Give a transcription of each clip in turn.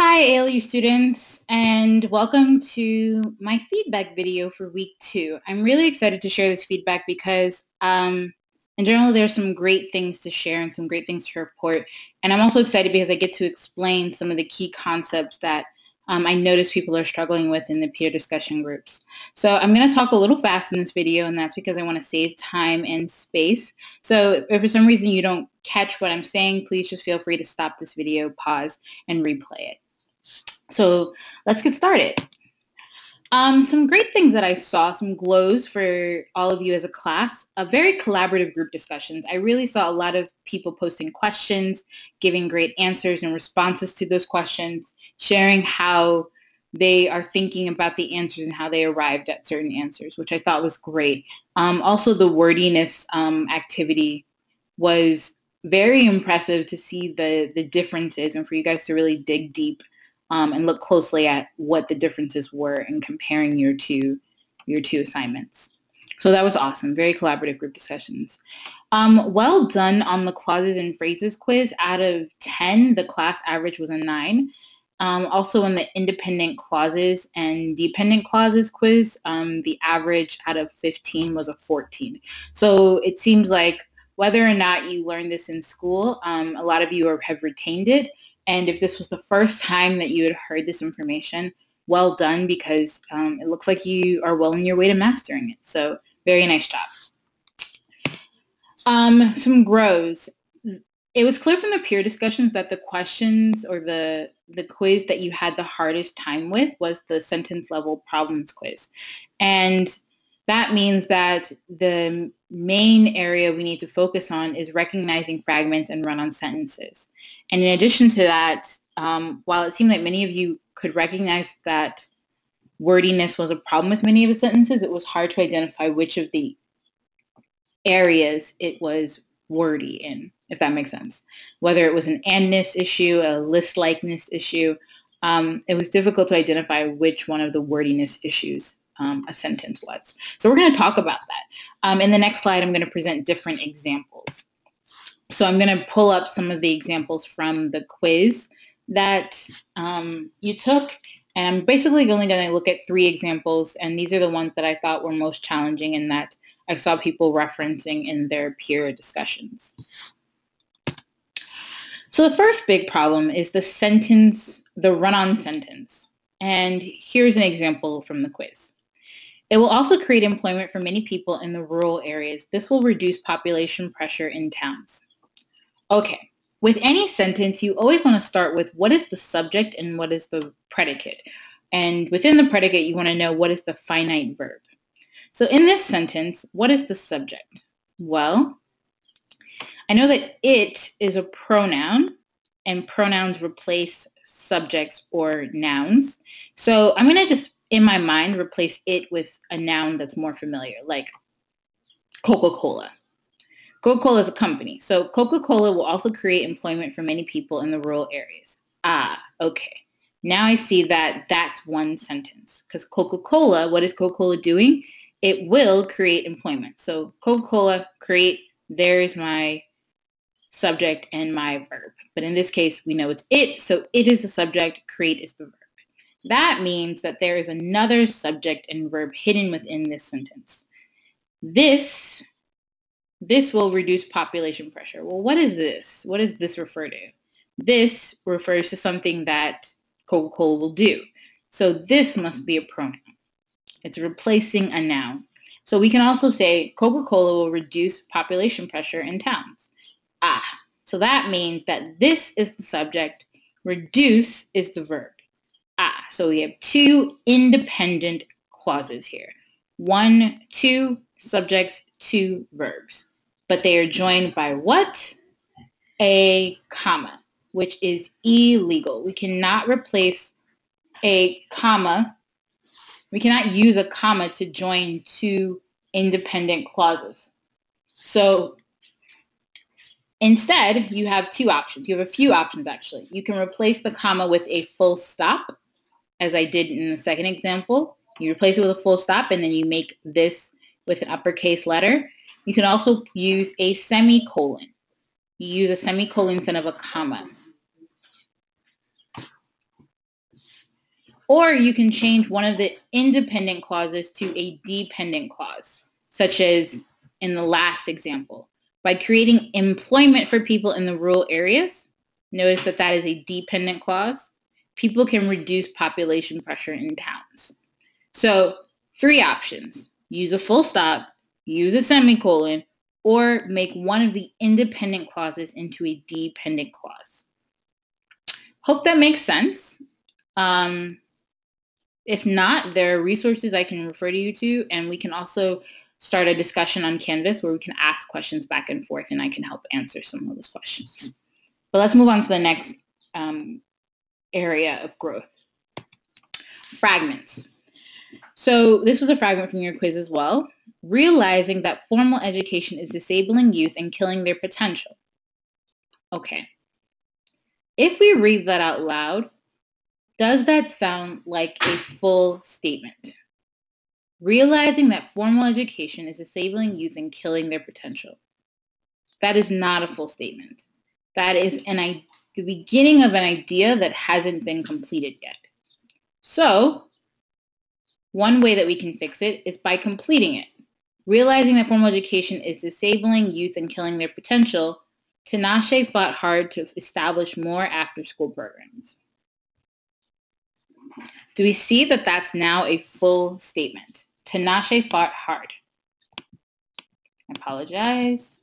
Hi, ALU students, and welcome to my feedback video for week 2. I'm really excited to share this feedback because in general, there's some great things to share and some great things to report. And I'm also excited because I get to explain some of the key concepts that I notice people are struggling with in the peer discussion groups. So I'm going to talk a little fast in this video, and that's because I want to save time and space. So if for some reason you don't catch what I'm saying, please just feel free to stop this video, pause, and replay it. So let's get started. Some great things that I saw, some glows for all of you as a class, very collaborative group discussions. I really saw a lot of people posting questions, giving great answers and responses to those questions, sharing how they are thinking about the answers and how they arrived at certain answers, which I thought was great. Also, the wordiness activity was very impressive to see the differences and for you guys to really dig deep and look closely at what the differences were in comparing your two assignments. So that was awesome. Very collaborative group discussions. Well done on the clauses and phrases quiz. Out of 10, the class average was a 9. Also in the independent clauses and dependent clauses quiz, the average out of 15 was a 14. So it seems like whether or not you learned this in school, a lot of you have retained it. And if this was the first time that you had heard this information, well done, because it looks like you are well on your way to mastering it. So very nice job. Some grows. It was clear from the peer discussions that the questions or the quiz that you had the hardest time with was the sentence level problems quiz. And that means that the main area we need to focus on is recognizing fragments and run-on sentences. And in addition to that, while it seemed like many of you could recognize that wordiness was a problem with many of the sentences, it was hard to identify which of the areas it was wordy in, if that makes sense. Whether it was an andness issue, a list-likeness issue, it was difficult to identify which one of the wordiness issues a sentence was. So we're going to talk about that. In the next slide, I'm going to present different examples. So I'm going to pull up some of the examples from the quiz that you took, and I'm basically only going to look at 3 examples, and these are the ones that I thought were most challenging and that I saw people referencing in their peer discussions. So the first big problem is the run-on sentence. And here's an example from the quiz. It will also create employment for many people in the rural areas. This will reduce population pressure in towns. Okay, with any sentence, you always want to start with what is the subject and what is the predicate. And within the predicate, you want to know what is the finite verb. So in this sentence, what is the subject? Well, I know that it is a pronoun, and pronouns replace subjects or nouns. So I'm going to just, in my mind, replace it with a noun that's more familiar, like Coca-Cola. Coca-Cola is a company. So Coca-Cola will also create employment for many people in the rural areas. Ah, okay. Now I see that that's one sentence. Because Coca-Cola, what is Coca-Cola doing? It will create employment. So Coca-Cola, create, there's my subject and my verb. But in this case, we know it's it. So it is the subject, create is the verb. That means that there is another subject and verb hidden within this sentence. This will reduce population pressure. Well, what is this? What does this refer to? This refers to something that Coca-Cola will do. So this must be a pronoun. It's replacing a noun. So we can also say Coca-Cola will reduce population pressure in towns. Ah, so that means that this is the subject, reduce is the verb. Ah, so we have 2 independent clauses here. 1, 2 subjects, 2 verbs. But they are joined by what? A comma, which is illegal. We cannot replace a comma. We cannot use a comma to join 2 independent clauses. So instead, you have 2 options. You have a few options, actually. You can replace the comma with a full stop, as I did in the second example. You replace it with a full stop, and then you make this with an uppercase letter. You can also use a semicolon. You use a semicolon instead of a comma. Or you can change one of the independent clauses to a dependent clause, such as in the last example. By creating employment for people in the rural areas, notice that that is a dependent clause, people can reduce population pressure in towns. So 3 options: use a full stop, use a semicolon, or make one of the independent clauses into a dependent clause. Hope that makes sense. If not, there are resources I can refer you to, and we can also start a discussion on Canvas where we can ask questions back and forth, and I can help answer some of those questions. But let's move on to the next area of growth. Fragments. So this was a fragment from your quiz as well. Realizing that formal education is disabling youth and killing their potential. Okay. If we read that out loud, does that sound like a full statement? Realizing that formal education is disabling youth and killing their potential. That is not a full statement. That is the beginning of an idea that hasn't been completed yet. So one way that we can fix it is by completing it. Realizing that formal education is disabling youth and killing their potential, Tinashe fought hard to establish more after-school programs. Do we see that that's now a full statement? Tinashe fought hard. I apologize.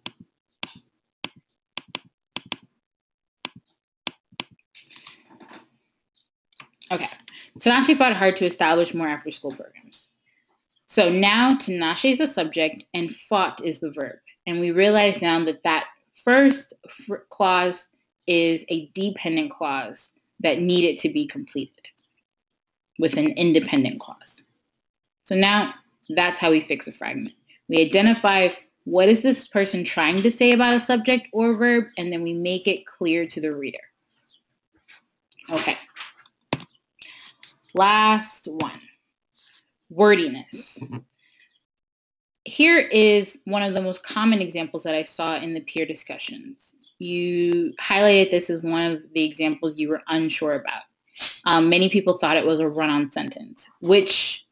Okay. Tinashe fought hard to establish more after-school programs. So now Tinashe is the subject and fought is the verb. And we realize now that that first clause is a dependent clause that needed to be completed with an independent clause. So now that's how we fix a fragment. We identify what is this person trying to say about a subject or verb, and then we make it clear to the reader. Okay. Last one, wordiness. Here is one of the most common examples that I saw in the peer discussions. You highlighted this as one of the examples you were unsure about. Many people thought it was a run-on sentence, which,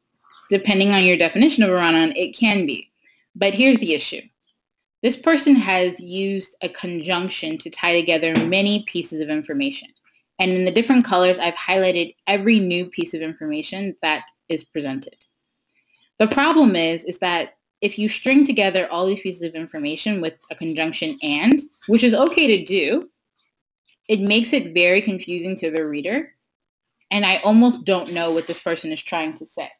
depending on your definition of a run-on, it can be. But here's the issue. This person has used a conjunction to tie together many pieces of information. And in the different colors, I've highlighted every new piece of information that is presented. The problem is that if you string together all these pieces of information with a conjunction and, which is okay to do, it makes it very confusing to the reader. And I almost don't know what this person is trying to say.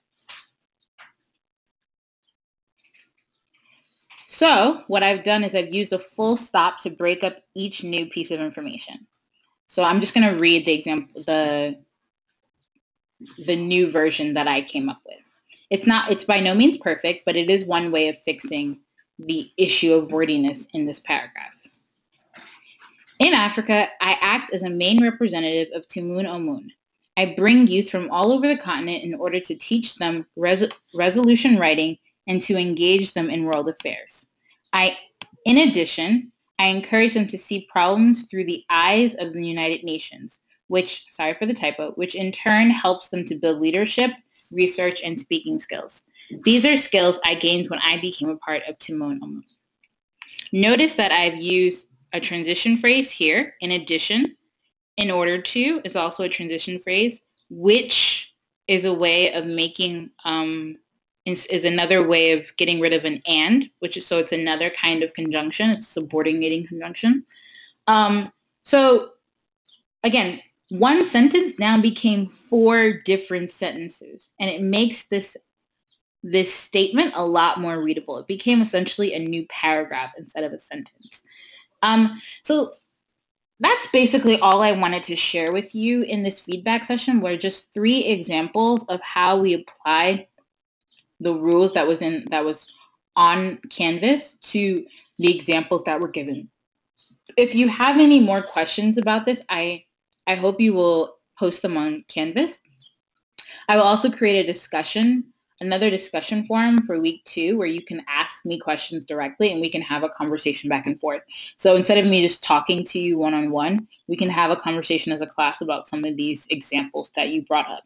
So what I've done is I've used a full stop to break up each new piece of information. So I'm just going to read the example, the new version that I came up with. It's by no means perfect, but it is one way of fixing the issue of wordiness in this paragraph. In Africa, I act as a main representative of Timun Omun. I bring youth from all over the continent in order to teach them resolution writing and to engage them in world affairs. In addition, I encourage them to see problems through the eyes of the United Nations, which, sorry for the typo, which in turn helps them to build leadership, research, and speaking skills. These are skills I gained when I became a part of Timun Omun. Notice that I've used a transition phrase here. In addition, in order to is also a transition phrase, which is a way of making, is another way of getting rid of an and, so it's another kind of conjunction. It's subordinating conjunction. So again, one sentence now became 4 different sentences, and it makes this statement a lot more readable. It became essentially a new paragraph instead of a sentence. So that's basically all I wanted to share with you in this feedback session, were just 3 examples of how we applied the rules that was on Canvas to the examples that were given. If you have any more questions about this, I hope you will post them on Canvas. I will also create another discussion forum for week 2 where you can ask me questions directly and we can have a conversation back and forth. So instead of me just talking to you one-on-one, we can have a conversation as a class about some of these examples that you brought up.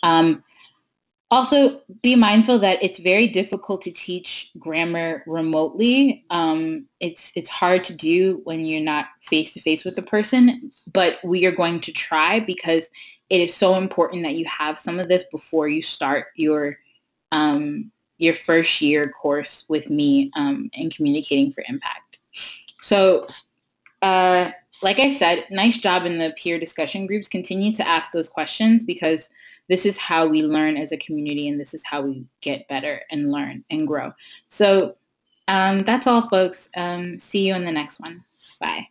Also, be mindful that it's very difficult to teach grammar remotely. It's hard to do when you're not face to face with the person, but we are going to try because it is so important that you have some of this before you start your first year course with me in communicating for impact. So, like I said, nice job in the peer discussion groups. Continue to ask those questions because this is how we learn as a community and this is how we get better and learn and grow. So that's all, folks. See you in the next one. Bye.